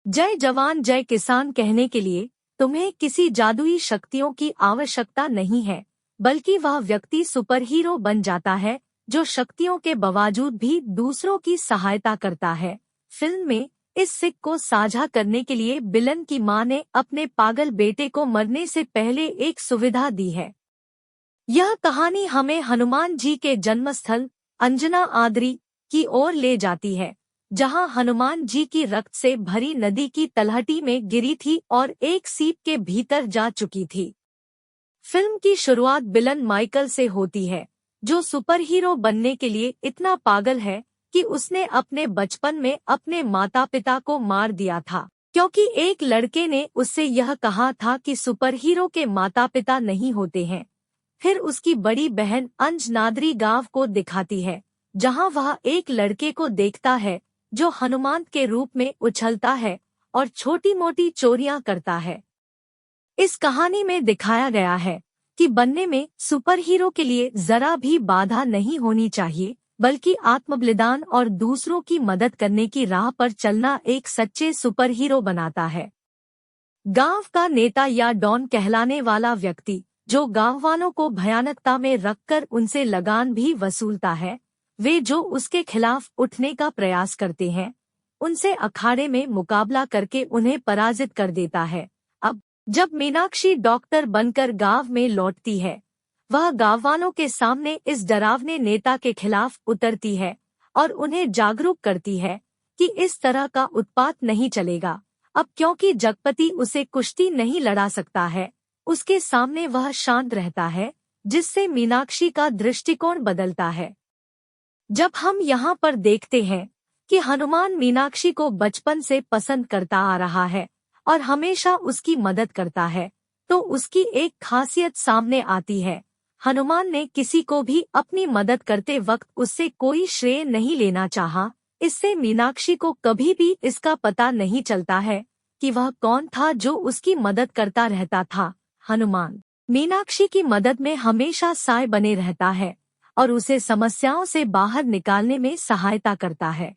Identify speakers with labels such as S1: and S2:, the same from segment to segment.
S1: जय जवान जय किसान कहने के लिए तुम्हें किसी जादुई शक्तियों की आवश्यकता नहीं है, बल्कि वह व्यक्ति सुपर हीरो बन जाता है जो शक्तियों के बावजूद भी दूसरों की सहायता करता है। फिल्म में इस सिक को साझा करने के लिए विलन की मां ने अपने पागल बेटे को मरने से पहले एक सुविधा दी है। यह कहानी हमें हनुमान जी के जन्मस्थल अंजना आद्री की ओर ले जाती है, जहां हनुमान जी की रक्त से भरी नदी की तलहटी में गिरी थी और एक सीप के भीतर जा चुकी थी। फिल्म की शुरुआत विलन माइकल से होती है, जो सुपर हीरो बनने के लिए इतना पागल है कि उसने अपने बचपन में अपने माता पिता को मार दिया था, क्योंकि एक लड़के ने उससे यह कहा था कि सुपर हीरो के माता पिता नहीं होते हैं। फिर उसकी बड़ी बहन अंजनाद्री गांव को दिखाती है, जहां वह एक लड़के को देखता है जो हनुमान के रूप में उछलता है और छोटी मोटी चोरियां करता है। इस कहानी में दिखाया गया है कि बनने में सुपर हीरो के लिए जरा भी बाधा नहीं होनी चाहिए, बल्कि आत्मबलिदान और दूसरों की मदद करने की राह पर चलना एक सच्चे सुपर हीरो बनाता है। गांव का नेता या डॉन कहलाने वाला व्यक्ति, जो गांव वालों को भयानकता में रखकर उनसे लगान भी वसूलता है, वे जो उसके खिलाफ उठने का प्रयास करते हैं, उनसे अखाड़े में मुकाबला करके उन्हें पराजित कर देता है। अब जब मीनाक्षी डॉक्टर बनकर गांव में लौटती है, वह गांव वालों के सामने इस डरावने नेता के खिलाफ उतरती है और उन्हें जागरूक करती है कि इस तरह का उत्पात नहीं चलेगा। अब क्योंकि जगपति उसे कुश्ती नहीं लड़ा सकता है, उसके सामने वह शांत रहता है, जिससे मीनाक्षी का दृष्टिकोण बदलता है। जब हम यहाँ पर देखते हैं कि हनुमान मीनाक्षी को बचपन से पसंद करता आ रहा है और हमेशा उसकी मदद करता है, तो उसकी एक खासियत सामने आती है। हनुमान ने किसी को भी अपनी मदद करते वक्त उससे कोई श्रेय नहीं लेना चाहा। इससे मीनाक्षी को कभी भी इसका पता नहीं चलता है कि वह कौन था जो उसकी मदद करता रहता था। हनुमान मीनाक्षी की मदद में हमेशा साय बने रहता है और उसे समस्याओं से बाहर निकालने में सहायता करता है।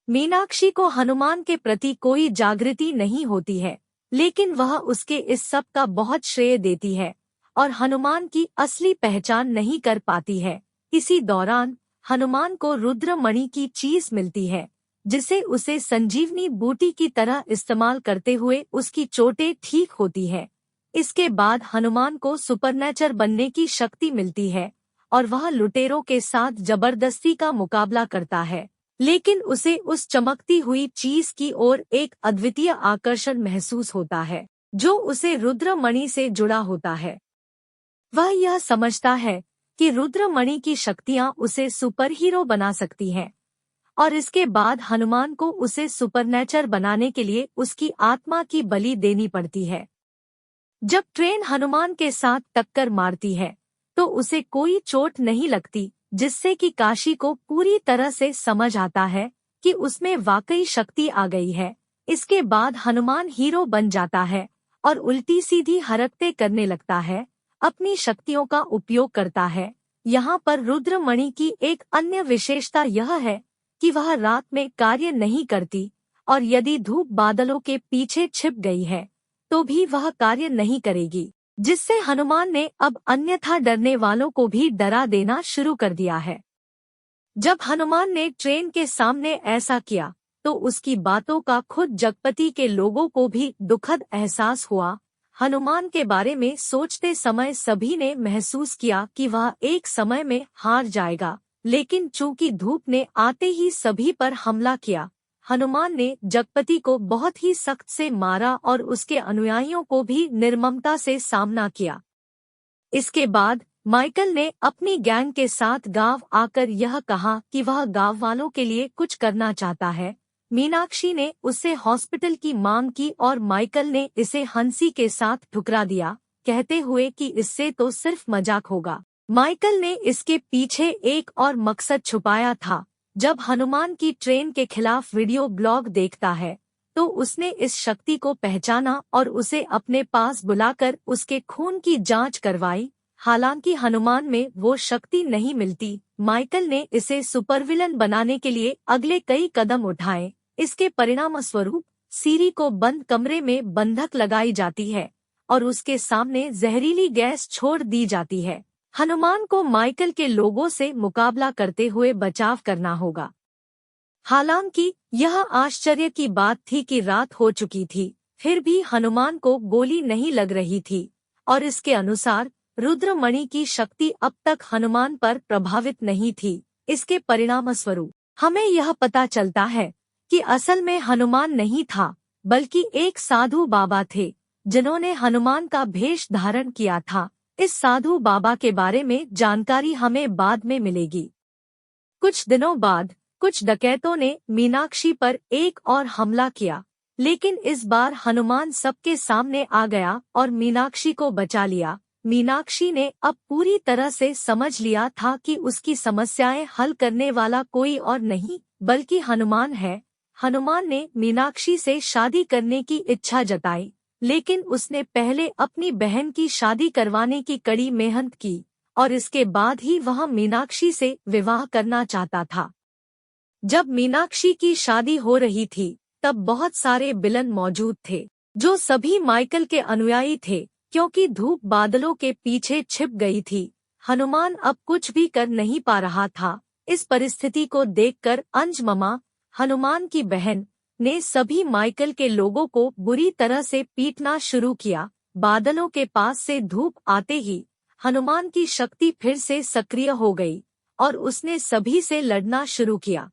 S1: मीनाक्षी को हनुमान के प्रति कोई जागृति नहीं होती है, लेकिन वह उसके इस सब का बहुत श्रेय देती है और हनुमान की असली पहचान नहीं कर पाती है। इसी दौरान हनुमान को रुद्रमणि की चीज मिलती है, जिसे उसे संजीवनी बूटी की तरह इस्तेमाल करते हुए उसकी चोटें ठीक होती है। इसके बाद हनुमान को सुपरनेचर बनने की शक्ति मिलती है और वह लुटेरों के साथ जबरदस्ती का मुकाबला करता है, लेकिन उसे उस चमकती हुई चीज की ओर एक अद्वितीय आकर्षण महसूस होता है, जो उसे रुद्रमणि से जुड़ा होता है। वह यह समझता है कि रुद्रमणि की शक्तियां उसे सुपर हीरो बना सकती हैं, और इसके बाद हनुमान को उसे सुपरनेचर बनाने के लिए उसकी आत्मा की बलि देनी पड़ती है। जब ट्रेन हनुमान के साथ टक्कर मारती है, तो उसे कोई चोट नहीं लगती, जिससे कि काशी को पूरी तरह से समझ आता है कि उसमें वाकई शक्ति आ गई है। इसके बाद हनुमान हीरो बन जाता है और उल्टी सीधी हरकतें करने लगता है, अपनी शक्तियों का उपयोग करता है। यहाँ पर रुद्रमणि की एक अन्य विशेषता यह है कि वह रात में कार्य नहीं करती, और यदि धूप बादलों के पीछे छिप गई है तो भी वह कार्य नहीं करेगी, जिससे हनुमान ने अब अन्यथा डरने वालों को भी डरा देना शुरू कर दिया है। जब हनुमान ने ट्रेन के सामने ऐसा किया, तो उसकी बातों का खुद जगपति के लोगों को भी दुखद एहसास हुआ। हनुमान के बारे में सोचते समय सभी ने महसूस किया कि वह एक समय में हार जाएगा, लेकिन चूंकि धूप ने आते ही सभी पर हमला किया, हनुमान ने जगपति को बहुत ही सख्त से मारा और उसके अनुयायियों को भी निर्ममता से सामना किया। इसके बाद माइकल ने अपनी गैंग के साथ गांव आकर यह कहा कि वह गांव वालों के लिए कुछ करना चाहता है। मीनाक्षी ने उससे हॉस्पिटल की मांग की और माइकल ने इसे हंसी के साथ ठुकरा दिया, कहते हुए कि इससे तो सिर्फ मजाक होगा। माइकल ने इसके पीछे एक और मकसद छुपाया था। जब हनुमान की ट्रेन के खिलाफ वीडियो ब्लॉग देखता है, तो उसने इस शक्ति को पहचाना और उसे अपने पास बुलाकर उसके खून की जांच करवाई। हालांकि हनुमान में वो शक्ति नहीं मिलती, माइकल ने इसे सुपरविलन बनाने के लिए अगले कई कदम उठाए। इसके परिणामस्वरूप सीरी को बंद कमरे में बंधक लगाई जाती है और उसके सामने जहरीली गैस छोड़ दी जाती है। हनुमान को माइकल के लोगों से मुकाबला करते हुए बचाव करना होगा। हालांकि यह आश्चर्य की बात थी कि रात हो चुकी थी, फिर भी हनुमान को गोली नहीं लग रही थी और इसके अनुसार रुद्रमणि की शक्ति अब तक हनुमान पर प्रभावित नहीं थी। इसके परिणामस्वरूप हमें यह पता चलता है कि असल में हनुमान नहीं था, बल्कि एक साधु बाबा थे जिन्होंने हनुमान का भेष धारण किया था। इस साधु बाबा के बारे में जानकारी हमें बाद में मिलेगी। कुछ दिनों बाद कुछ डकैतों ने मीनाक्षी पर एक और हमला किया, लेकिन इस बार हनुमान सबके सामने आ गया और मीनाक्षी को बचा लिया। मीनाक्षी ने अब पूरी तरह से समझ लिया था कि उसकी समस्याएं हल करने वाला कोई और नहीं बल्कि हनुमान है। हनुमान ने मीनाक्षी से शादी करने की इच्छा जताई, लेकिन उसने पहले अपनी बहन की शादी करवाने की कड़ी मेहनत की और इसके बाद ही वह मीनाक्षी से विवाह करना चाहता था। जब मीनाक्षी की शादी हो रही थी तब बहुत सारे विलन मौजूद थे जो सभी माइकल के अनुयायी थे, क्योंकि धूप बादलों के पीछे छिप गई थी। हनुमान अब कुछ भी कर नहीं पा रहा था। इस परिस्थिति को देखकर अंजममा, हनुमान की बहन, ने सभी माइकल के लोगों को बुरी तरह से पीटना शुरू किया। बादलों के पास से धूप आते ही हनुमान की शक्ति फिर से सक्रिय हो गई और उसने सभी से लड़ना शुरू किया।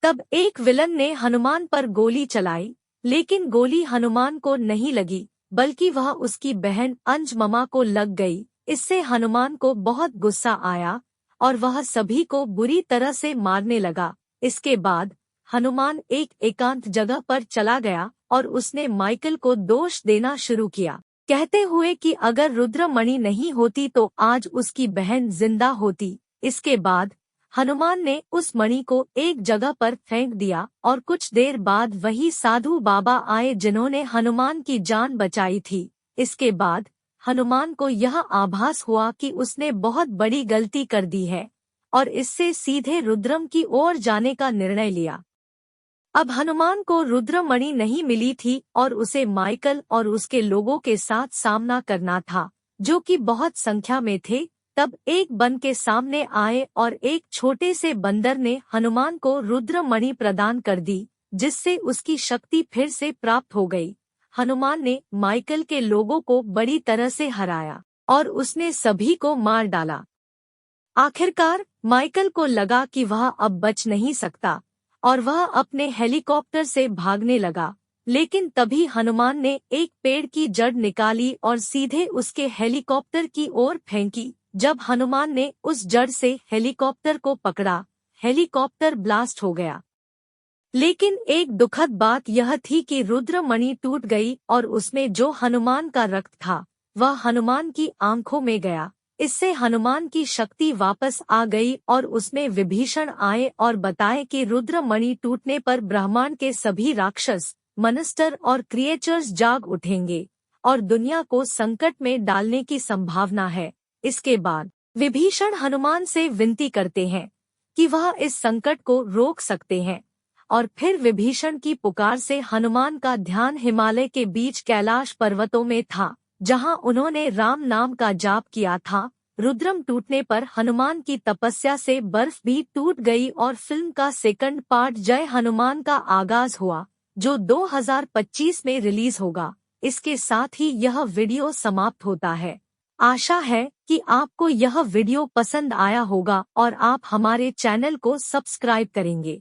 S1: तब एक विलन ने हनुमान पर गोली चलाई, लेकिन गोली हनुमान को नहीं लगी बल्कि वह उसकी बहन अंजममा को लग गई। इससे हनुमान को बहुत गुस्सा आया और वह सभी को बुरी तरह से मारने लगा। इसके बाद हनुमान एक एकांत जगह पर चला गया और उसने माइकल को दोष देना शुरू किया, कहते हुए कि अगर रुद्रमणि नहीं होती तो आज उसकी बहन जिंदा होती। इसके बाद हनुमान ने उस मणि को एक जगह पर फेंक दिया और कुछ देर बाद वही साधु बाबा आए जिन्होंने हनुमान की जान बचाई थी। इसके बाद हनुमान को यह आभास हुआ कि उसने बहुत बड़ी गलती कर दी है और इससे सीधे रुद्रम की ओर जाने का निर्णय लिया। अब हनुमान को रुद्रमणि नहीं मिली थी और उसे माइकल और उसके लोगों के साथ सामना करना था, जो कि बहुत संख्या में थे। तब एक बन के सामने आए और एक छोटे से बंदर ने हनुमान को रुद्रमणि प्रदान कर दी, जिससे उसकी शक्ति फिर से प्राप्त हो गई। हनुमान ने माइकल के लोगों को बड़ी तरह से हराया और उसने सभी को मार डाला। आखिरकार माइकल को लगा कि वह अब बच नहीं सकता और वह अपने हेलीकॉप्टर से भागने लगा, लेकिन तभी हनुमान ने एक पेड़ की जड़ निकाली और सीधे उसके हेलीकॉप्टर की ओर फेंकी। जब हनुमान ने उस जड़ से हेलीकॉप्टर को पकड़ा, हेलीकॉप्टर ब्लास्ट हो गया। लेकिन एक दुखद बात यह थी कि रुद्रमणि टूट गई और उसमें जो हनुमान का रक्त था वह हनुमान की आंखों में गया। इससे हनुमान की शक्ति वापस आ गई और उसमें विभीषण आए और बताए कि रुद्रमणि टूटने पर ब्रह्मांड के सभी राक्षस, मॉन्स्टर और क्रिएचर्स जाग उठेंगे और दुनिया को संकट में डालने की संभावना है। इसके बाद विभीषण हनुमान से विनती करते हैं कि वह इस संकट को रोक सकते हैं और फिर विभीषण की पुकार से हनुमान का ध्यान हिमालय के बीच कैलाश पर्वतों में था, जहां उन्होंने राम नाम का जाप किया था। रुद्रम टूटने पर हनुमान की तपस्या से बर्फ भी टूट गई और फिल्म का सेकंड पार्ट जय हनुमान का आगाज हुआ, जो 2025 में रिलीज होगा। इसके साथ ही यह वीडियो समाप्त होता है। आशा है कि आपको यह वीडियो पसंद आया होगा और आप हमारे चैनल को सब्सक्राइब करेंगे।